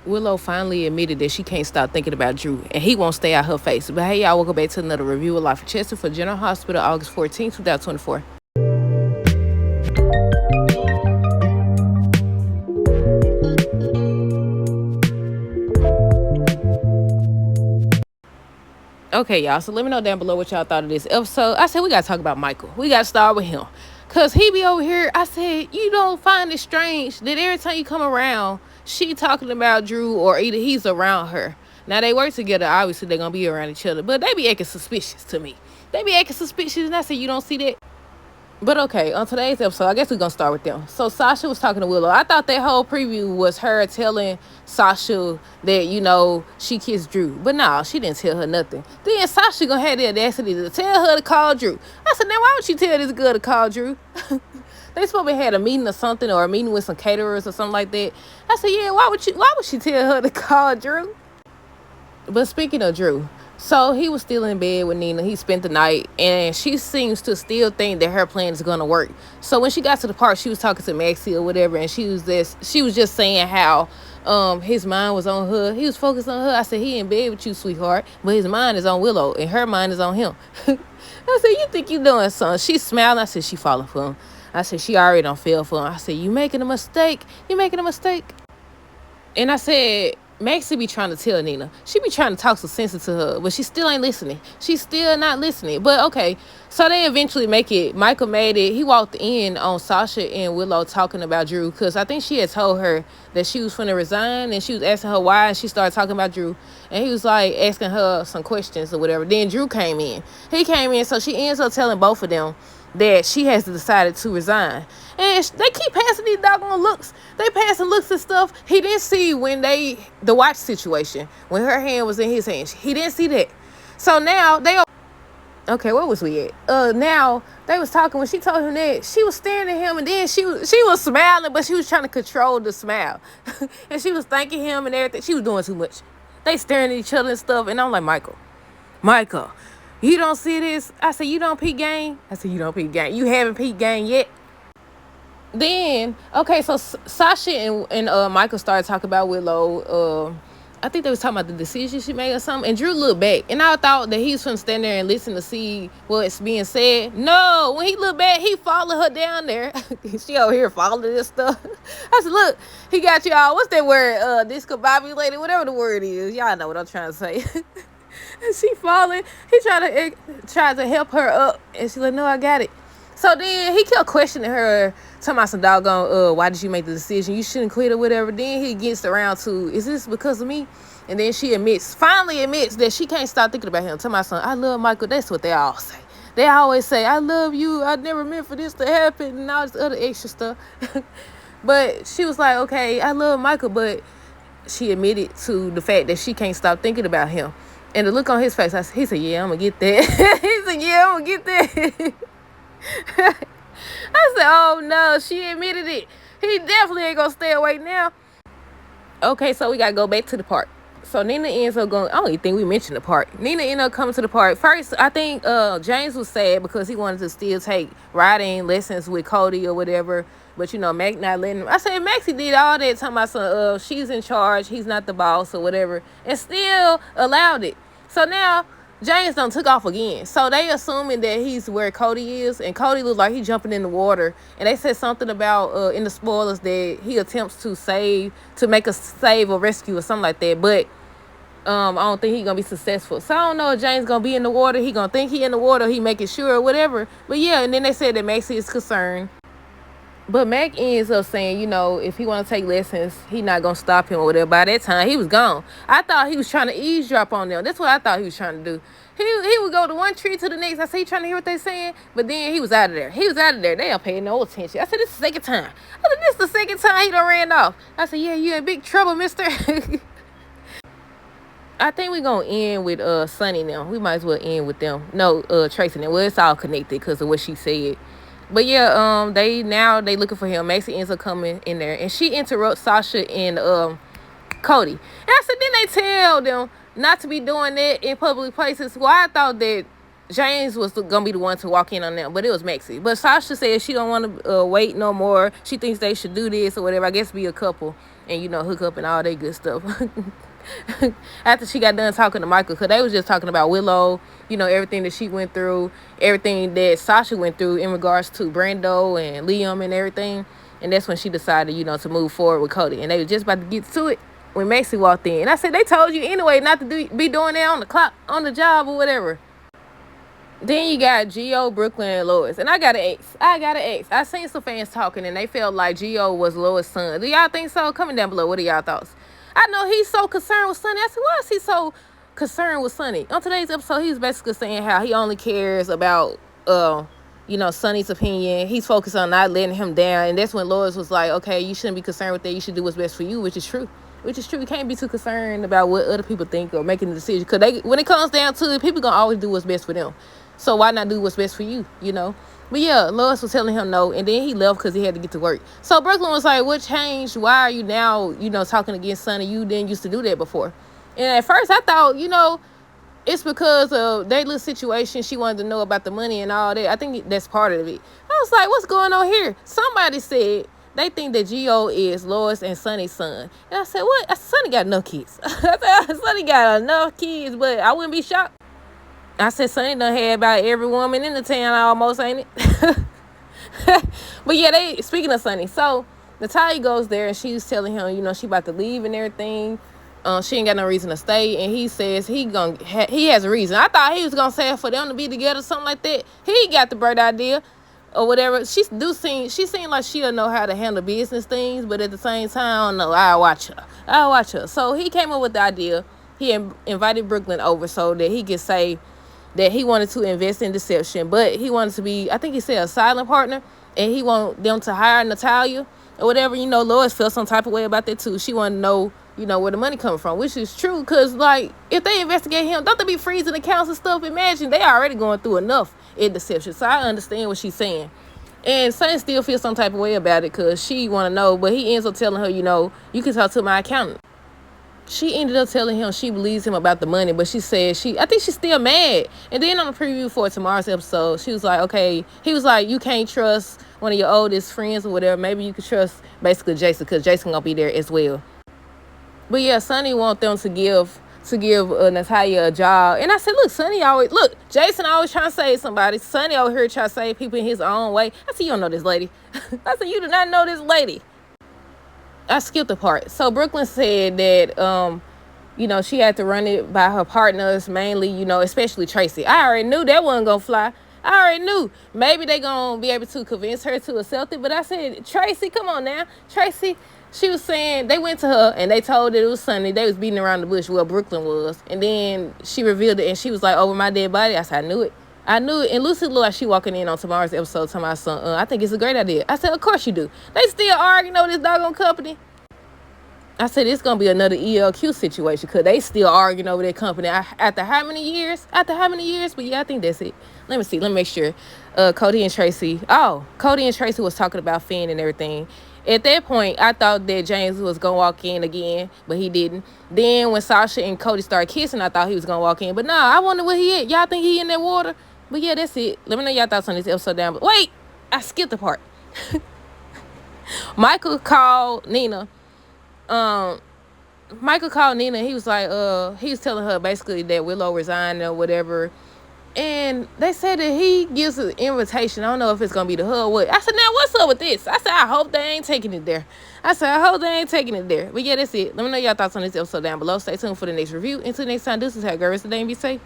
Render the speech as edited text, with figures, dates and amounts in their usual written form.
Willow finally admitted that she can't stop thinking about Drew, and he won't stay out her face. But hey, y'all, welcome back to another review of Life of Chester for General Hospital, August 14th, 2024. Okay, y'all, so let me know down below what y'all thought of this episode. I said we got to talk about Michael. We got to start with him. Because he be over here, I said, you don't find it strange that every time you come around, she talking about Drew or either he's around her. Now, they work together. Obviously, they're going to be around each other. But they be acting suspicious to me. They be acting suspicious, and I said, you don't see that? But okay, on today's episode, I guess we're going to start with them. So Sasha was talking to Willow. I thought that whole preview was her telling Sasha that, she kissed Drew. But no, she didn't tell her nothing. Then Sasha going to have the audacity to tell her to call Drew. I said, now why would you tell this girl to call Drew? They supposed to have had a meeting or something, or a meeting with some caterers or something like that. I said, yeah, why would she tell her to call Drew? But speaking of Drew, so he was still in bed with Nina. He spent the night, and she seems to still think that her plan is going to work. So when she got to the park, she was talking to Maxie or whatever, and she was just saying how his mind was on her. He was focused on her. I said, he in bed with you, sweetheart, but his mind is on Willow, and her mind is on him. I said, you think you doing something? She smiled. I said, she falling for him. I said, she already done fell for him. I said, you making a mistake. You making a mistake. And I said, Maxie be trying to tell Nina. She be trying to talk some sense to her, but she still ain't listening. She's still not listening. But okay, so they eventually make it. Michael made it. He walked in on Sasha and Willow talking about Drew, because I think she had told her that she was finna resign, and she was asking her why, and she started talking about Drew. And he was like asking her some questions or whatever. Then Drew came in. He came in, so she ends up telling both of them that she has decided to resign. And they keep passing these doggone looks. They passing looks and stuff. He didn't see when the watch situation, when her hand was in his hand. He didn't see that. So now okay, where was we at? Now they was talking. When she told him that, she was staring at him, and then she was smiling, but she was trying to control the smile. And she was thanking him and everything. She was doing too much. They staring at each other and stuff, and I'm like, Michael, you don't see this? I said, you don't peep game? I said, you don't peep game. You haven't peep game yet? Then, okay, so Sasha and Michael started talking about Willow. I think they was talking about the decision she made or something. And Drew looked back. And I thought that he was going to stand there and listen to see what's being said. No, when he looked back, he followed her down there. She over here following this stuff. I said, look, he got y'all. What's that word? Discombobulated, whatever the word is. Y'all know what I'm trying to say. And she falling. He tried to help her up. And she's like, no, I got it. So then he kept questioning her, talking about some doggone, why did you make the decision? You shouldn't quit or whatever. Then he gets around to, is this because of me? And then she finally admits that she can't stop thinking about him. Talking about something, I love Michael. That's what they all say. They always say, I love you. I never meant for this to happen. And all this other extra stuff. But she was like, okay, I love Michael. But she admitted to the fact that she can't stop thinking about him. And the look on his face, he said, yeah, I'm going to get that. He said, yeah, I'm going to get that. I said, oh, no, she admitted it. He definitely ain't going to stay awake now. Okay, so we got to go back to the park. So Nina ends up going, I don't even think we mentioned the park. Nina ended up coming to the park. First, I think James was sad because he wanted to still take riding lessons with Cody or whatever. But, Mac not letting him. I said, Maxie did all that, talking about she's in charge, he's not the boss or whatever, and still allowed it. So now James done took off again. So they assuming that he's where Cody is, and Cody looks like he's jumping in the water. And they said something about in the spoilers that he attempts to make a save or rescue or something like that. But I don't think he's gonna be successful. So I don't know if James gonna be in the water. He gonna think he in the water. He making sure or whatever. But yeah, and then they said that Maxie is concerned. But Mac ends up saying, if he want to take lessons, he not going to stop him or whatever. By that time, he was gone. I thought he was trying to eavesdrop on them. That's what I thought he was trying to do. He would go to one tree to the next. I said, he trying to hear what they saying? But then he was out of there. They don't pay no attention. I said, this is the second time. This is the second time he done ran off. I said, yeah, you in big trouble, mister. I think we're going to end with Sunny now. We might as well end with them. No, Tracy now. Well, it's all connected because of what she said. But yeah, they looking for him. Maxie ends up coming in there, and she interrupts Sasha and Cody. And I said, then they tell them not to be doing that in public places. Well, I thought that James was gonna be the one to walk in on them, but it was Maxie. But Sasha said she don't want to wait no more. She thinks they should do this or whatever. I guess be a couple. and, hook up and all that good stuff. After she got done talking to Michael, because they was just talking about Willow, everything that she went through, everything that Sasha went through in regards to Brando and Liam and everything. And that's when she decided, to move forward with Cody. And they were just about to get to it when Maxie walked in. And I said, they told you anyway not to be doing that on the clock, on the job or whatever. Then you got Gio, Brooklyn, and Lois. And I got an ex. I seen some fans talking, and they felt like Gio was Lois' son. Do y'all think so? Comment down below. What are y'all thoughts? I know he's so concerned with Sonny. I said, why is he so concerned with Sonny? On today's episode, he's basically saying how he only cares about, Sonny's opinion. He's focused on not letting him down. And that's when Lois was like, okay, you shouldn't be concerned with that. You should do what's best for you, which is true. You can't be too concerned about what other people think or making a decision. Because when it comes down to it, people going to always do what's best for them. So why not do what's best for you, But yeah, Lois was telling him no, and then he left because he had to get to work. So Brooklyn was like, what changed? Why are you now, talking against Sonny? You didn't used to do that before. And at first I thought, it's because of their little situation. She wanted to know about the money and all that. I think that's part of it. I was like, what's going on here? Somebody said they think that Gio is Lois and Sonny's son. And I said, what? Sonny got enough kids. I said, Sonny got enough kids, but I wouldn't be shocked. I said, Sonny done had about every woman in the town almost, ain't it? But yeah, speaking of Sonny, so Natalia goes there and she's telling him, she about to leave and everything. She ain't got no reason to stay, and he says he has a reason. I thought he was gonna say for them to be together, something like that. He got the bright idea or whatever. She seemed like she'll know how to handle business things, but at the same time, I don't know. I'll watch her. So he came up with the idea. He invited Brooklyn over so that he could say that he wanted to invest in deception, but he wanted to be, I think he said, a silent partner, and he wanted them to hire Natalia or whatever. Lois felt some type of way about that too. She wanted to know, where the money coming from, which is true, because, like, if they investigate him, don't they be freezing accounts and stuff? Imagine, they already going through enough in deception, so I understand what she's saying. And Sonny still feels some type of way about it, because she want to know, but he ends up telling her, you can talk to my accountant. She ended up telling him she believes him about the money, but she said I think she's still mad. And then on the preview for tomorrow's episode, she was like, okay, he was like, you can't trust one of your oldest friends or whatever. Maybe you could trust basically Jason, because Jason gonna be there as well. But yeah, Sonny want them to give Natalia a job. And I said, Jason always trying to save somebody. Sonny over here trying to save people in his own way. I said, you don't know this lady. I said, you do not know this lady. I skipped a part. So Brooklyn said that, she had to run it by her partners, mainly, especially Tracy. I already knew that wasn't going to fly. I already knew. Maybe they going to be able to convince her to accept it. But I said, Tracy, come on now. Tracy, she was saying, they went to her and they told that it was Sunday. They was beating around the bush. Well, Brooklyn was. And then she revealed it and she was like, over my dead body. I said, I knew it. And Lucy looked like she walking in on tomorrow's episode to my son. I think it's a great idea. I said, of course you do. They still arguing over this doggone company. I said, it's going to be another ELQ situation, because they still arguing over that company. After how many years? But yeah, I think that's it. Let me see. Let me make sure. Cody and Tracy was talking about Finn and everything. At that point, I thought that James was going to walk in again, but he didn't. Then when Sasha and Cody started kissing, I thought he was going to walk in. But nah, I wonder where he at. Y'all think he in that water? But yeah, that's it. Let me know y'all thoughts on this episode down. But wait, I skipped the part. Michael called Nina. Michael called Nina. He was like, he was telling her basically that Willow resigned or whatever. And they said that he gives an invitation. I don't know if it's going to be to her or what. I said, now what's up with this? I said, I hope they ain't taking it there. But yeah, that's it. Let me know y'all thoughts on this episode down below. Stay tuned for the next review. Until next time, this is how girls today and be safe.